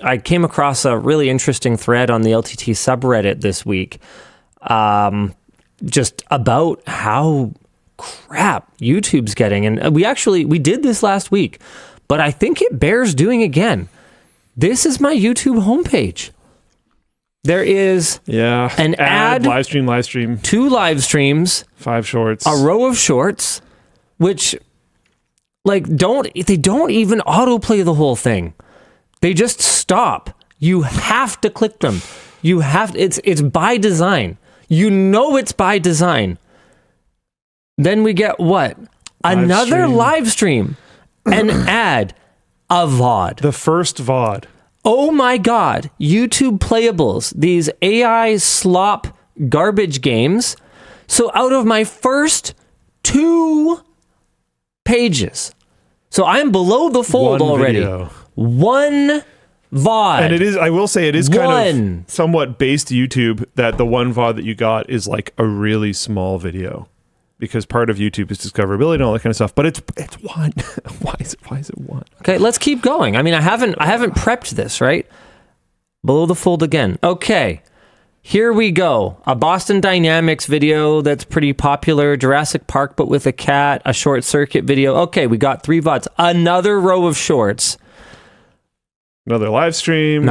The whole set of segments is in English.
I came across a really interesting thread on the LTT subreddit this week, just about how crap YouTube's getting. And we did this last week, but I think it bears doing again. This is my YouTube homepage. There is an ad, live stream, 2 live streams, 5 shorts, a row of shorts, which they don't even autoplay the whole thing. They just stop. You have to click them. It's by design. You know it's by design. Then we get what? Another live stream, an ad, a VOD. The first VOD. Oh my God. YouTube playables, these AI slop garbage games. So out of my first 2 pages, so I'm below the fold already. Video. 1 VOD. And it is, I will say, it is kind of somewhat based YouTube that the 1 VOD that you got is like a really small video, because part of YouTube is discoverability and all that kind of stuff. But it's 1. Why is it 1? Okay, let's keep going. I mean, I haven't prepped this, right? Below the fold again. Okay. Here we go. A Boston Dynamics video that's pretty popular. Jurassic Park, but with a cat. A short circuit video. Okay, we got 3 VODs. Another row of shorts. Another live stream.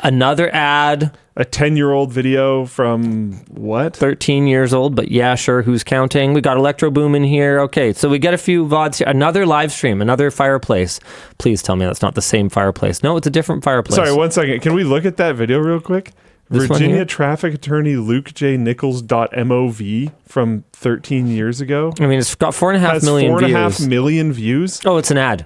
Another ad. A 10-year-old video from what? 13 years old, but yeah, sure, who's counting? We got Electro Boom in here. Okay, so we get a few VODs here. Another live stream, another fireplace. Please tell me that's not the same fireplace. No, it's a different fireplace. Sorry, 1 second. Can we look at that video real quick? This Virginia traffic attorney Luke J. Nichols.mov from 13 years ago. I mean, it's got 4.5 million views. 4.5 million views? Oh, it's an ad.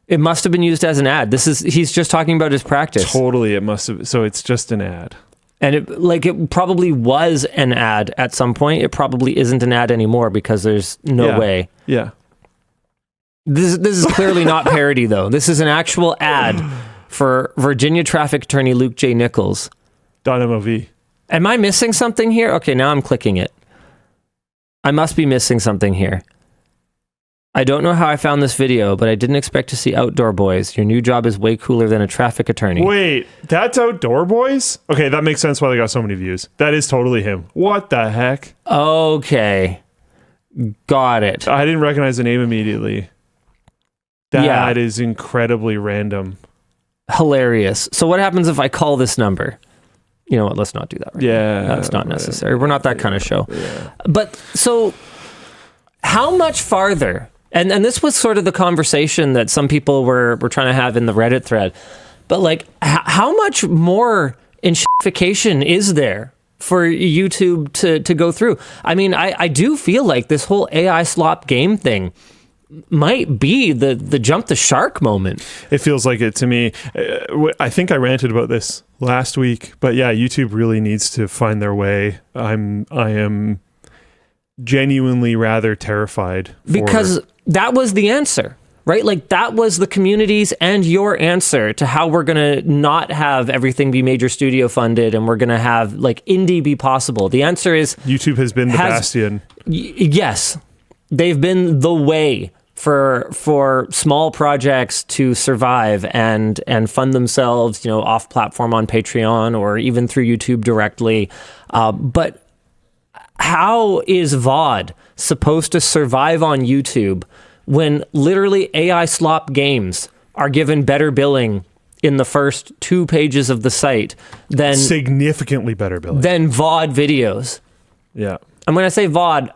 It must have been used as an ad. He's just talking about his practice. Totally, it must have. So it's just an ad. And it probably was an ad at some point. It probably isn't an ad anymore because there's no way. Yeah. This is clearly not parody though. This is an actual ad for Virginia traffic attorney Luke J. Nichols. .mov. Am I missing something here? Okay, now I'm clicking it. I must be missing something here. I don't know how I found this video, but I didn't expect to see Outdoor Boys. Your new job is way cooler than a traffic attorney. Wait, that's Outdoor Boys? Okay, that makes sense why they got so many views. That is totally him. What the heck? Okay. Got it. I didn't recognize the name immediately. That is incredibly random. Hilarious. So what happens if I call this number? You know what? Let's not do that right now. That's not necessary. We're not that kind of show. Yeah. But so how much farther? And this was sort of the conversation that some people were trying to have in the Reddit thread. But like, how much more enshittification is there for YouTube to go through? I mean, I do feel like this whole AI slop game thing might be the jump the shark moment. It feels like it to me. I think I ranted about this last week, but yeah, YouTube really needs to find their way. I am genuinely rather terrified because that was the answer, right? Like that was the community's and your answer to how we're going to not have everything be major studio funded and we're going to have like indie be possible. The answer is YouTube has been the bastion. Yes. They've been the way for small projects to survive and fund themselves, you know, off platform on Patreon or even through YouTube directly. But how is VOD supposed to survive on YouTube when literally AI slop games are given better billing in the first 2 pages of the site than significantly better billing than VOD videos? Yeah. And when I say VOD,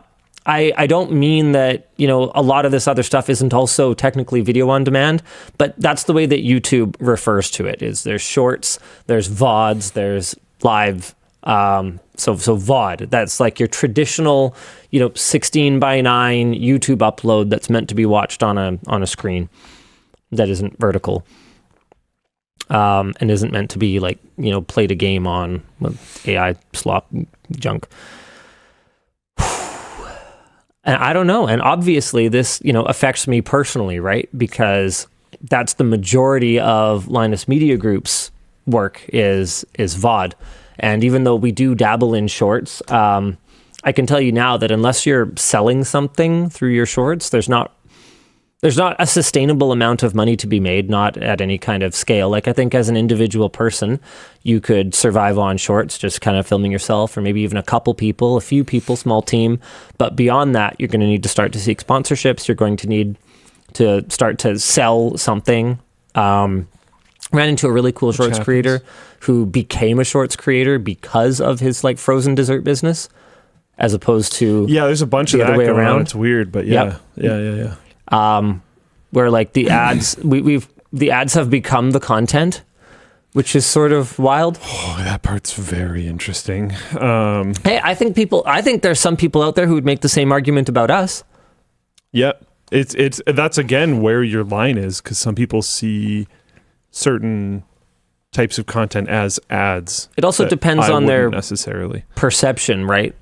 I don't mean that, you know, a lot of this other stuff isn't also technically video on demand, but that's the way that YouTube refers to it. Is there's shorts, there's VODs, there's live. So VOD, that's like your traditional, you know, 16:9 YouTube upload that's meant to be watched on a screen that isn't vertical, and isn't meant to be like, you know, played a game on with AI slop junk. And I don't know. And obviously this, you know, affects me personally, right? Because that's the majority of Linus Media Group's work is VOD. And even though we do dabble in shorts, I can tell you now that unless you're selling something through your shorts, there's not there's not a sustainable amount of money to be made, not at any kind of scale. Like I think as an individual person, you could survive on shorts, just kind of filming yourself, or maybe even a couple people, a few people, small team. But beyond that, you're going to need to start to seek sponsorships. You're going to need to start to sell something. Ran into a really cool shorts creator who became a shorts creator because of his like frozen dessert business, as opposed to there's a bunch of that going on. It's weird, but yeah. Where like the ads, the ads have become the content, which is sort of wild. Oh, that part's very interesting. Hey, I think there's some people out there who would make the same argument about us. Yep, it's that's again where your line is, because some people see certain types of content as ads. It also depends on their necessarily perception, right?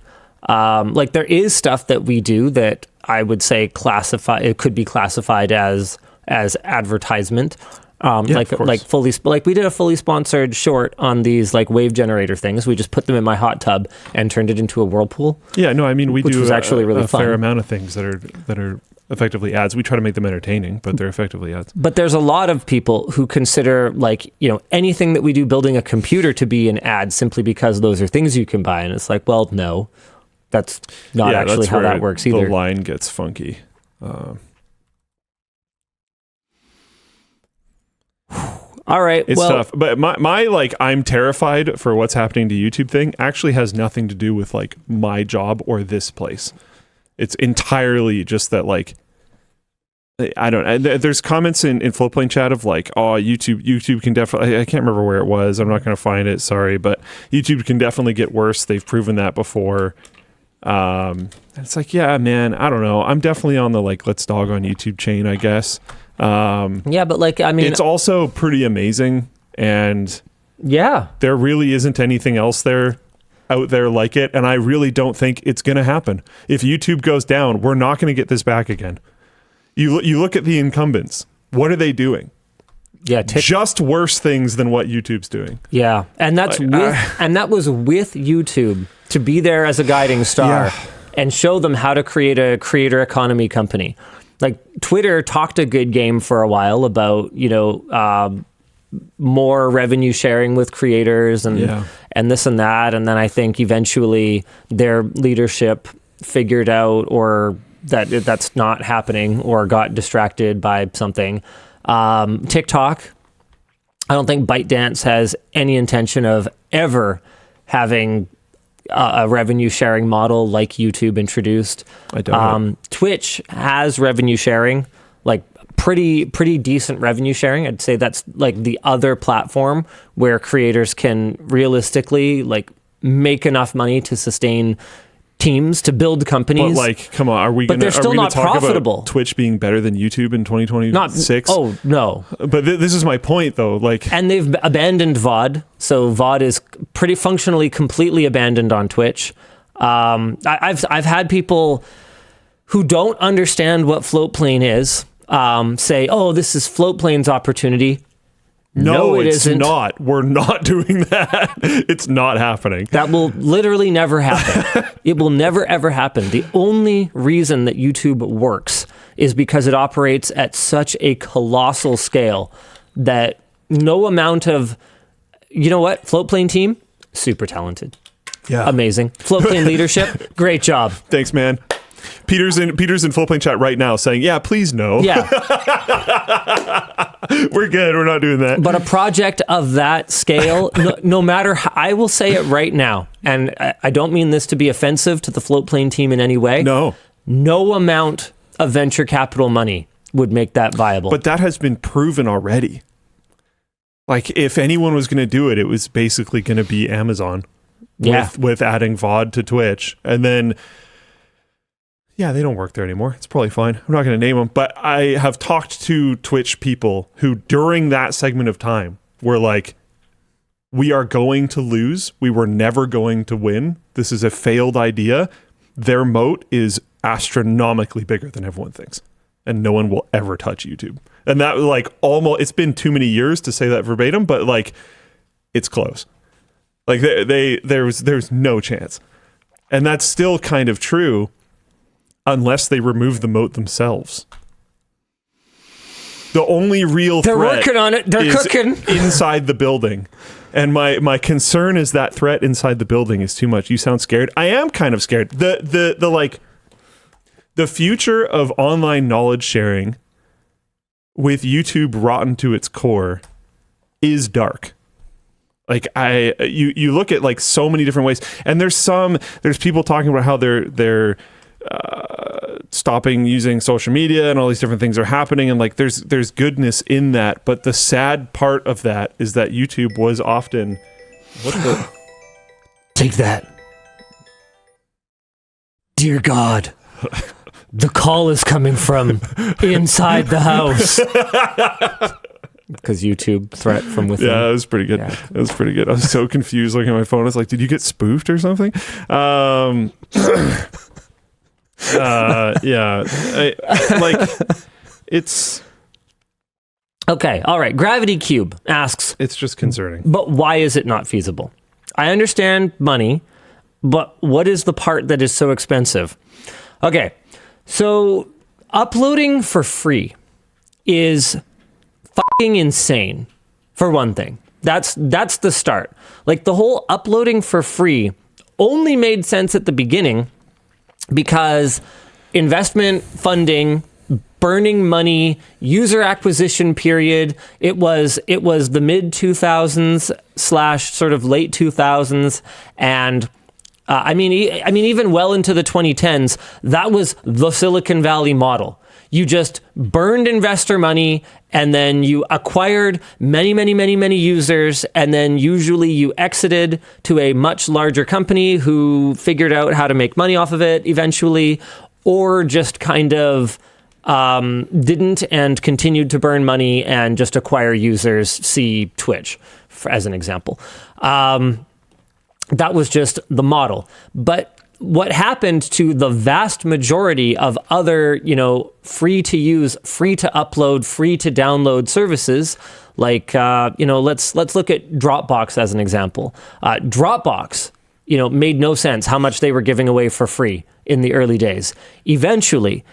Like there is stuff that we do that I would say it could be classified as advertisement. Like we did a fully sponsored short on these like wave generator things. We just put them in my hot tub and turned it into a whirlpool. Yeah, no, I mean, which was actually really fun. Fair amount of things that are effectively ads. We try to make them entertaining, but they're effectively ads. But there's a lot of people who consider like, anything that we do building a computer to be an ad simply because those are things you can buy. And it's like, well, no. That's not actually how that works either. The line gets funky. All right. It's tough. But my like, I'm terrified for what's happening to YouTube thing actually has nothing to do with like my job or this place. It's entirely just that like, I don't know. There's comments in Floatplane chat of like, oh, YouTube can definitely, I can't remember where it was. I'm not going to find it. Sorry. But YouTube can definitely get worse. They've proven that before. It's like, yeah, man, I don't know. I'm definitely on the like, let's dog on YouTube chain, I guess. Yeah, but like, I mean, it's also pretty amazing. And yeah, there really isn't anything else out there like it. And I really don't think it's going to happen. If YouTube goes down, we're not going to get this back again. You look at the incumbents. What are they doing? Yeah, just worse things than what YouTube's doing. Yeah, and that's and that was with YouTube to be there as a guiding star and show them how to create a creator economy company. Like Twitter talked a good game for a while about more revenue sharing with creators and this and that, and then I think eventually their leadership figured out or that's not happening or got distracted by something. TikTok, I don't think ByteDance has any intention of ever having a revenue sharing model like YouTube introduced. I don't. Twitch has revenue sharing, like pretty decent revenue sharing. I'd say that's like the other platform where creators can realistically like make enough money to sustain teams, to build companies. But like, come on, are we going to talk profitable. About Twitch being better than YouTube in 2026? Oh, no. But this is my point, though. Like, and they've abandoned VOD, so VOD is pretty functionally completely abandoned on Twitch. I've had people who don't understand what Floatplane is say, "Oh, this is Floatplane's opportunity." No, it isn't. Not. We're not doing that. It's not happening. That will literally never happen. It will never, ever happen. The only reason that YouTube works is because it operates at such a colossal scale that no amount of, you know what, Floatplane team, super talented. Yeah. Amazing. Floatplane leadership, great job. Thanks, man. Peter's in Floatplane chat right now saying, yeah, please no. Yeah. We're good. We're not doing that. But a project of that scale, no matter how, I will say it right now, and I don't mean this to be offensive to the Floatplane team in any way. No amount of venture capital money would make that viable. But that has been proven already. Like, if anyone was going to do it, it was basically going to be Amazon with adding VOD to Twitch. And then... yeah, they don't work there anymore. It's probably fine. I'm not going to name them, but I have talked to Twitch people who during that segment of time were like, we are going to lose. We were never going to win. This is a failed idea. Their moat is astronomically bigger than everyone thinks. And no one will ever touch YouTube. And that like almost, it's been too many years to say that verbatim, but like it's close. Like there's no chance. And that's still kind of true. Unless they remove the moat themselves. The only real They're threat working on it. They're is cooking inside the building. And my concern is that threat inside the building is too much. You sound scared. I am kind of scared. The future of online knowledge sharing with YouTube rotten to its core is dark. Like you look at like so many different ways, and there's people talking about how they're stopping using social media and all these different things are happening, and like there's goodness in that, but the sad part of that is that YouTube was often take that, dear God. The call is coming from inside the house. Because YouTube threat from within. Yeah, that was pretty good. Yeah. That was pretty good. I was so confused looking at my phone. I was like, did you get spoofed or something? It's... Okay, all right. Gravity Cube asks... It's just concerning. But why is it not feasible? I understand money, but what is the part that is so expensive? Okay, so uploading for free is fucking insane, for one thing. That's the start. Like, the whole uploading for free only made sense at the beginning because investment, funding, burning money, user acquisition period. It was the mid 2000s / sort of late 2000s, and I mean, even well into the 2010s, that was the Silicon Valley model. You just burned investor money, and then you acquired many users, and then usually you exited to a much larger company who figured out how to make money off of it eventually, or just kind of didn't and continued to burn money and just acquire users, see Twitch, as an example. That was just the model. But what happened to the vast majority of other, free to use, free to upload, free to download services, like, let's look at Dropbox as an example. Dropbox, made no sense how much they were giving away for free in the early days. Eventually,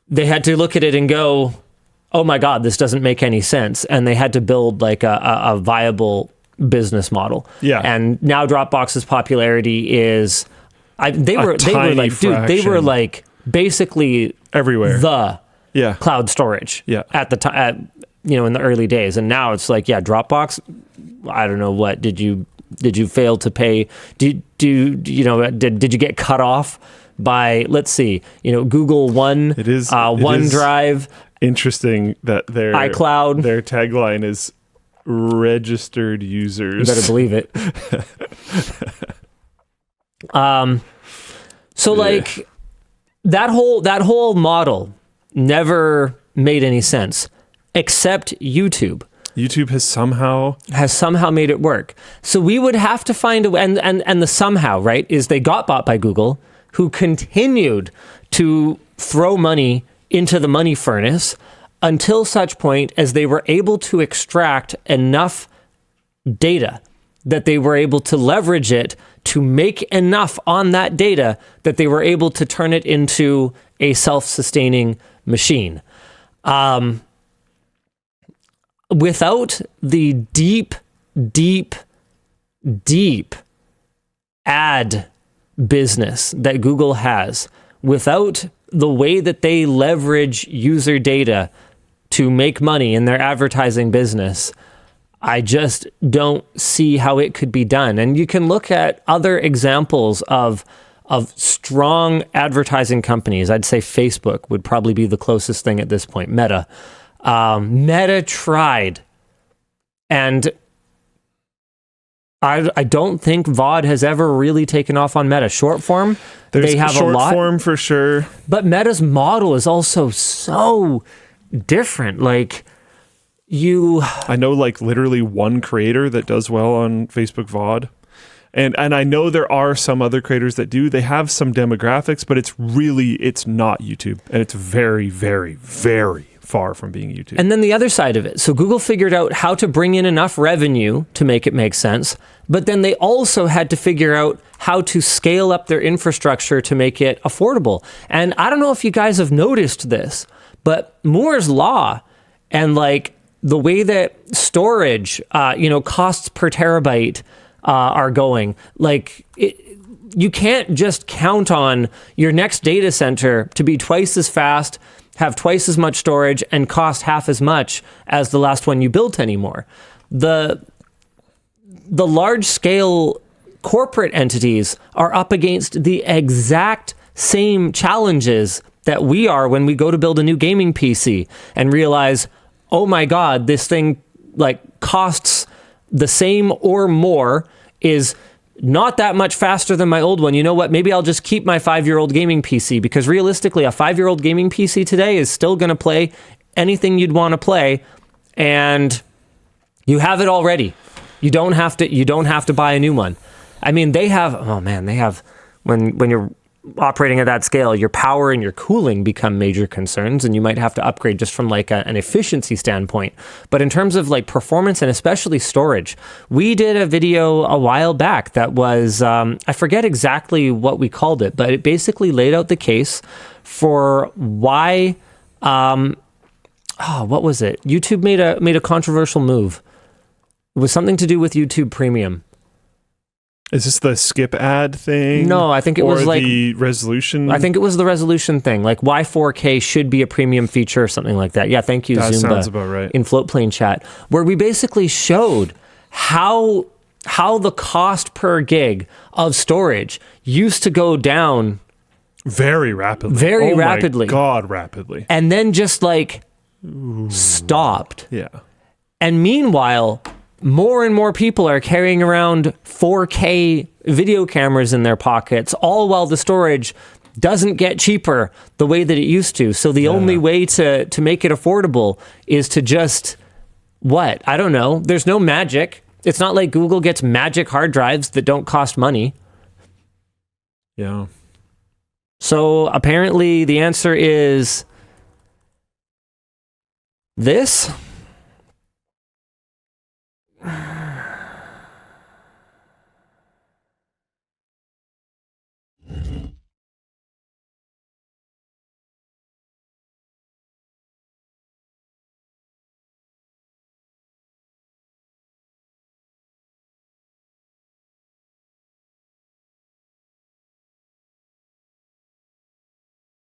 they had to look at it and go, oh my God, this doesn't make any sense. And they had to build like a viable business model. Yeah. And now Dropbox's popularity is, they were like basically everywhere. The cloud storage. Yeah. At the time, in the early days, and now it's like, Dropbox. I don't know what did you fail to pay? Did you get cut off by, let's see, Google One? It is OneDrive. Interesting that their iCloud. Their tagline is registered users. You better believe it. So like that whole model never made any sense, except YouTube. YouTube has somehow made it work. So we would have to find a way, and the somehow, right, is they got bought by Google, who continued to throw money into the money furnace until such point as they were able to extract enough data that they were able to leverage it to make enough on that data that they were able to turn it into a self-sustaining machine. Without the deep ad business that Google has, without the way that they leverage user data to make money in their advertising business, I just don't see how it could be done. And you can look at other examples of strong advertising companies. I'd say Facebook would probably be the closest thing at this point. Meta. Meta tried, and I don't think VOD has ever really taken off on Meta. Short form, they have a lot. Short form for sure. But Meta's model is also so different. Like, I know like literally one creator that does well on Facebook VOD. And I know there are some other creators that do. They have some demographics, but it's not YouTube. And it's very, very, very far from being YouTube. And then the other side of it. So Google figured out how to bring in enough revenue to make it make sense, but then they also had to figure out how to scale up their infrastructure to make it affordable. And I don't know if you guys have noticed this, but Moore's Law And like the way that storage, costs per terabyte are going, like you can't just count on your next data center to be twice as fast, have twice as much storage, and cost half as much as the last one you built anymore. The large-scale corporate entities are up against the exact same challenges that we are when we go to build a new gaming PC and realize, oh my God, this thing like costs the same or more, is not that much faster than my old one. You know what? Maybe I'll just keep my 5-year-old gaming PC, because realistically, a 5-year-old gaming PC today is still going to play anything you'd want to play, and you have it already. You don't have to buy a new one. I mean, they have when you're operating at that scale, your power and your cooling become major concerns, and you might have to upgrade just from like an efficiency standpoint. But in terms of like performance and especially storage, we did a video a while back that was, I forget exactly what we called it, but it basically laid out the case for why, what was it? YouTube made a controversial move. It was something to do with YouTube Premium. Is this the skip ad thing? No, I think it was like the resolution. I think it was the resolution thing, like why 4K should be a premium feature or something like that. Yeah, thank you, that Zumba. Sounds about right. In Floatplane chat, where we basically showed how the cost per gig of storage used to go down very rapidly. Very rapidly. My God, rapidly. And then just like stopped. Yeah. And meanwhile, more and more people are carrying around 4K video cameras in their pockets, all while the storage doesn't get cheaper the way that it used to. So the only way to make it affordable is to just, I don't know. There's no magic. It's not like Google gets magic hard drives that don't cost money. Yeah. So apparently the answer is this.